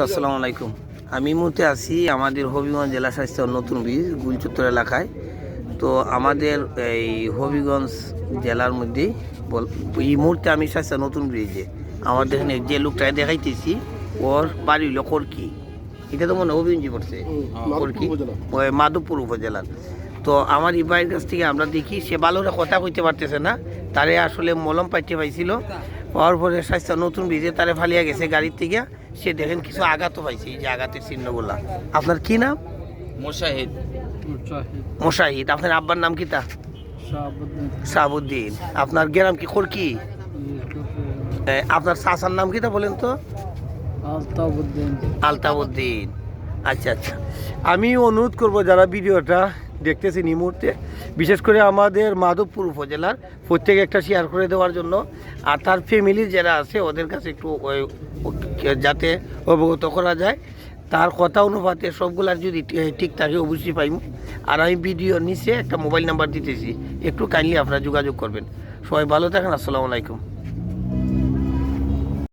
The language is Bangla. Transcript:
আসসালামু আলাইকুম। আমি মুহূর্তে আছি আমাদের হবিগঞ্জ জেলা স্বাস্থ্য নতুন ব্রিজ গুলচত্বর এলাকায়। তো আমাদের এই হবিগঞ্জ জেলার মধ্যেই এই মুহূর্তে আমি স্বাস্থ্য নতুন ব্রিজে আমাদের এখানে যে লোকটাকে দেখাইতেছি ওর বাড়ি হলো কর্কি। এটা তো মনে হবিগঞ্জে পড়ছে কর্কি, মাধবপুর উপজেলার। তো আমার এই ভাইয়ের কাছ থেকে আমরা দেখি সে ভালো কথা কইতে পারতেছে না, তারে আসলে মলম পাইতে পাইছিল, পাওয়ার পরে স্বাস্থ্য নতুন ব্রিজে তারে ফালিয়া গেছে গাড়ির থেকে। সে দেখেন কিছু আঘাতও পাইছে, এই যে আঘাতের চিহ্নগুলা। আপনার কি নাম? মোশাহিদ। মোশাহিদ। আপনার আব্বার নাম কি? তা শাহাবুদ্দিন। আপনার গ্রাম কি কর্কি? আপনার চাচার নাম কি তা বলেন তো? আলতাবউদ্দিন। আচ্ছা আচ্ছা, আমি অনুরোধ করব যারা ভিডিওটা দেখতেছেন এই মুহূর্তে, বিশেষ করে আমাদের মাধবপুর উপজেলার প্রত্যেকে একটা শেয়ার করে দেওয়ার জন্য, আর তার ফ্যামিলির যারা আছে ওদের কাছে একটু যাতে অবগত করা যায়। তার কথা অনুপাতে সবগুলার যদি ঠিক থাকে অবশ্যই পাইব। আর আমি ভিডিওর নিচে একটা মোবাইল নাম্বার দিতেছি, একটু কাইন্ডলি আপনারা যোগাযোগ করবেন। সবাই ভালো থাকেন। আসসালামু আলাইকুম।